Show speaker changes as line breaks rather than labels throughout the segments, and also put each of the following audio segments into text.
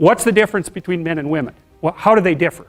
What's the difference between men and women? Well, how do they differ?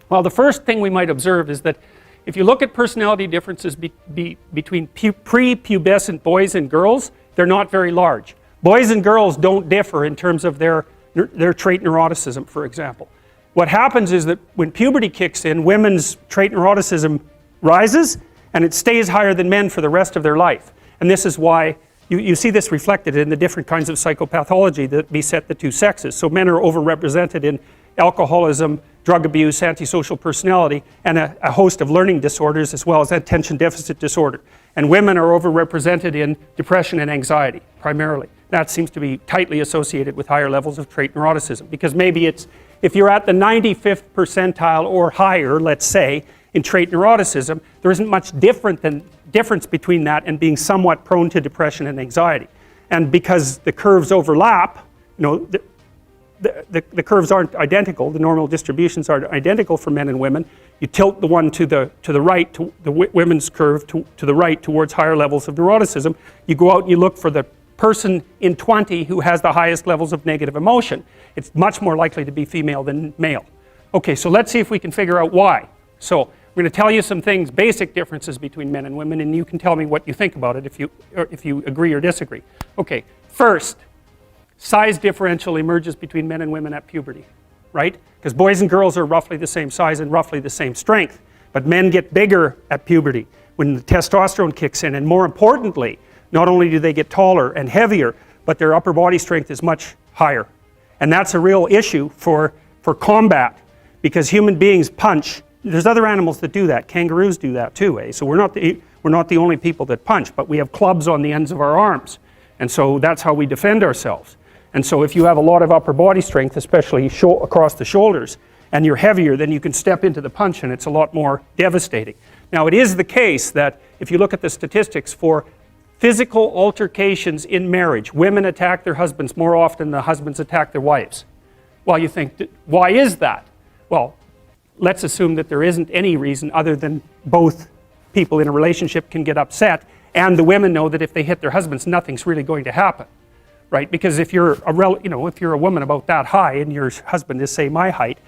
Well, the first thing we might observe is that if you look at personality differences between prepubescent boys and girls, they're not very large. Boys and girls don't differ in terms of their trait neuroticism, for example. What happens is that when puberty kicks in, women's trait neuroticism rises, and it stays higher than men for the rest of their life. And this is why you see this reflected in the different kinds of psychopathology that beset the two sexes. So men are overrepresented in alcoholism, drug abuse, antisocial personality, and a host of learning disorders, as well as attention deficit disorder. And women are overrepresented in depression and anxiety, primarily. That seems to be tightly associated with higher levels of trait neuroticism, because maybe it's, if you're at the 95th percentile or higher, let's say, in trait neuroticism, there isn't much difference between that and being somewhat prone to depression and anxiety. And because the curves overlap, you know, the curves aren't identical, the normal distributions aren't identical for men and women. You tilt the one to the right, to the women's curve to the right towards higher levels of neuroticism. You go out and you look for the person in 20 who has the highest levels of negative emotion. It's much more likely to be female than male. Okay, so let's see if we can figure out why. So I'm going to tell you some things, basic differences between men and women, and you can tell me what you think about it if you agree or disagree. Okay, first, size differential emerges between men and women at puberty, right? Because boys and girls are roughly the same size and roughly the same strength, but men get bigger at puberty when the testosterone kicks in, and more importantly, not only do they get taller and heavier, but their upper body strength is much higher. And that's a real issue for combat, because human beings punch. There's other animals that do that. Kangaroos do that too, eh? So we're not the only people that punch, but we have clubs on the ends of our arms. And so that's how we defend ourselves. And so if you have a lot of upper body strength, especially across the shoulders, and you're heavier, then you can step into the punch and it's a lot more devastating. Now, it is the case that if you look at the statistics for physical altercations in marriage, women attack their husbands more often than the husbands attack their wives. Well, you think, why is that? Well, let's assume that there isn't any reason other than both people in a relationship can get upset, and the women know that if they hit their husbands, nothing's really going to happen, right? Because if you're a woman about that high and your husband is, say, my height,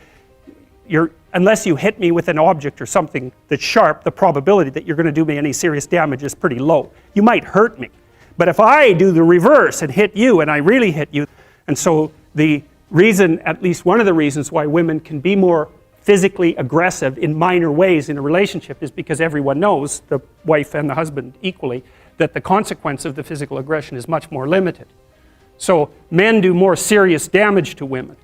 unless you hit me with an object or something that's sharp, the probability that you're going to do me any serious damage is pretty low. You might hurt me, but if I do the reverse and hit you, and I really hit you, and so the reason, at least one of the reasons why women can be more physically aggressive in minor ways in a relationship is because everyone knows, the wife and the husband equally, that the consequence of the physical aggression is much more limited. So men do more serious damage to women,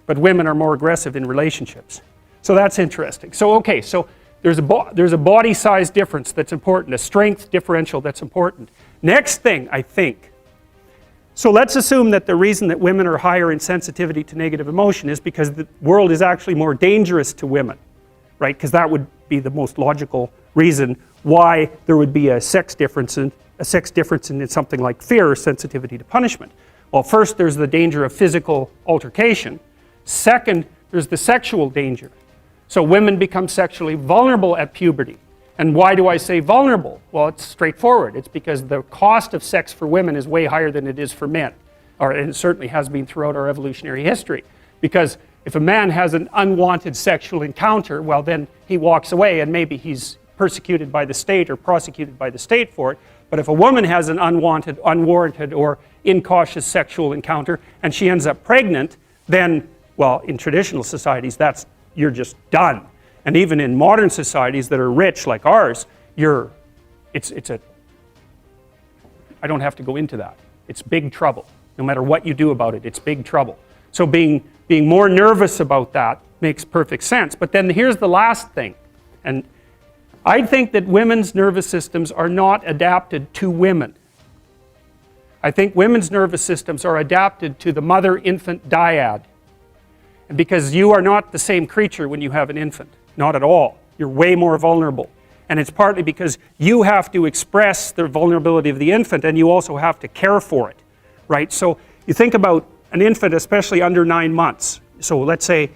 but women are more aggressive in relationships. So that's interesting. So okay, so there's a body size difference that's important, a strength differential that's important. Next thing, I think, so let's assume that the reason that women are higher in sensitivity to negative emotion is because the world is actually more dangerous to women, right? Because that would be the most logical reason why there would be a sex difference in something like fear or sensitivity to punishment. Well, first there's the danger of physical altercation. Second, there's the sexual danger. So women become sexually vulnerable at puberty. And why do I say vulnerable? Well, it's straightforward. It's because the cost of sex for women is way higher than it is for men. And it certainly has been throughout our evolutionary history. Because if a man has an unwanted sexual encounter, well, then he walks away and maybe he's persecuted by the state or prosecuted by the state for it. But if a woman has an unwanted, unwarranted, or incautious sexual encounter and she ends up pregnant, then, well, in traditional societies, you're just done. And even in modern societies that are rich like ours, I don't have to go into that. It's big trouble. No matter what you do about it, it's big trouble. So being more nervous about that makes perfect sense. But then here's the last thing. And I think that women's nervous systems are not adapted to women. I think women's nervous systems are adapted to the mother-infant dyad. And because you are not the same creature when you have an infant. Not at all. You're way more vulnerable. And it's partly because you have to express the vulnerability of the infant and you also have to care for it, right? So you think about an infant, especially under 9 months. So let's say,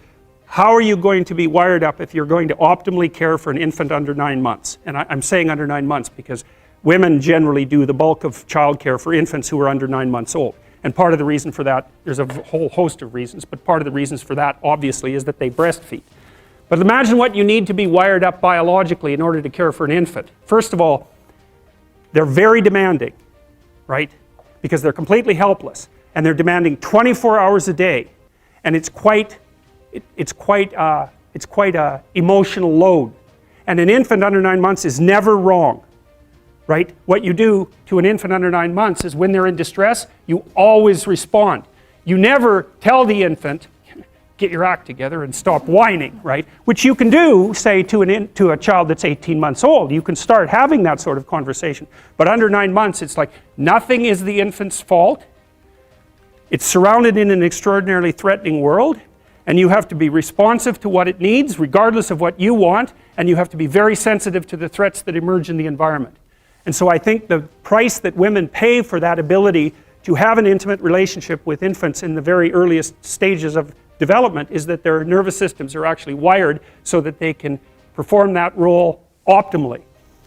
how are you going to be wired up if you're going to optimally care for an infant under 9 months? And I'm saying under 9 months because women generally do the bulk of childcare for infants who are under 9 months old. And part of the reason for that, there's a whole host of reasons, but part of the reasons for that obviously is that they breastfeed. But imagine what you need to be wired up biologically in order to care for an infant. First of all, they're very demanding, right? Because they're completely helpless, and they're demanding 24 hours a day, and it's quite a emotional load. And an infant under 9 months is never wrong, right? What you do to an infant under 9 months is when they're in distress, you always respond. You never tell the infant, get your act together and stop whining, right? Which you can do, say, to a child that's 18 months old. You can start having that sort of conversation. But under 9 months, it's like nothing is the infant's fault. It's surrounded in an extraordinarily threatening world, and you have to be responsive to what it needs, regardless of what you want, and you have to be very sensitive to the threats that emerge in the environment. And so I think the price that women pay for that ability to have an intimate relationship with infants in the very earliest stages of development is that their nervous systems are actually wired so that they can perform that role optimally.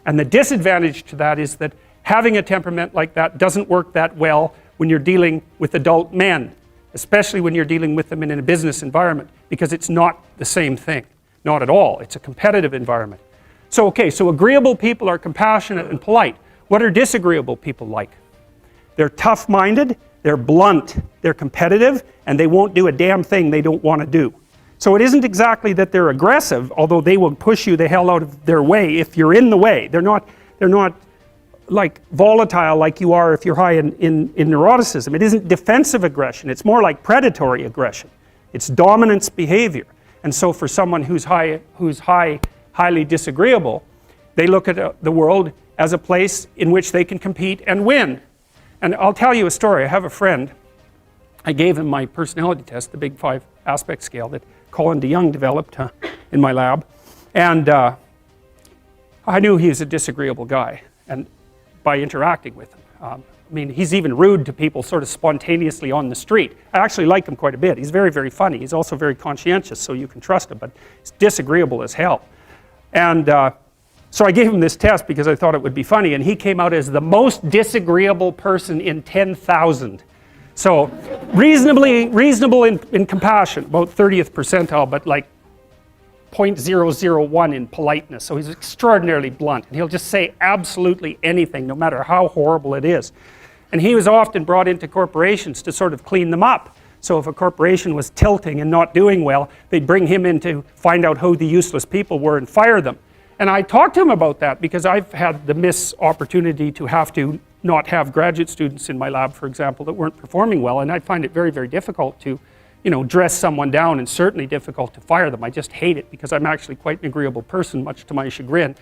And the disadvantage to that is that having a temperament like that doesn't work that well when you're dealing with adult men, especially when you're dealing with them in a business environment, because it's not the same thing. Not at all. It's a competitive environment. So, okay, so agreeable people are compassionate and polite. What are disagreeable people like? They're tough-minded, they're blunt, they're competitive, and they won't do a damn thing they don't want to do. So it isn't exactly that they're aggressive, although they will push you the hell out of their way if you're in the way. They're not like volatile like you are if you're high in neuroticism. It isn't defensive aggression, it's more like predatory aggression. It's dominance behavior. And so for someone who's highly disagreeable, they look at the world as a place in which they can compete and win. And I'll tell you a story. I have a friend, I gave him my personality test, the Big 5 aspect scale that Colin DeYoung developed in my lab. And I knew he was a disagreeable guy, and by interacting with him. I mean, he's even rude to people sort of spontaneously on the street. I actually like him quite a bit. He's very, very funny. He's also very conscientious, so you can trust him, but he's disagreeable as hell. And so I gave him this test because I thought it would be funny, and he came out as the most disagreeable person in 10,000. So reasonable in compassion, about 30th percentile, but like 0.001 in politeness. So he's extraordinarily blunt, and he'll just say absolutely anything, no matter how horrible it is. And he was often brought into corporations to sort of clean them up. So if a corporation was tilting and not doing well, they'd bring him in to find out who the useless people were and fire them. And I talked to him about that because I've had the opportunity to have to not have graduate students in my lab, for example, that weren't performing well, and I find it very, very difficult to, dress someone down, and certainly difficult to fire them. I just hate it because I'm actually quite an agreeable person, much to my chagrin.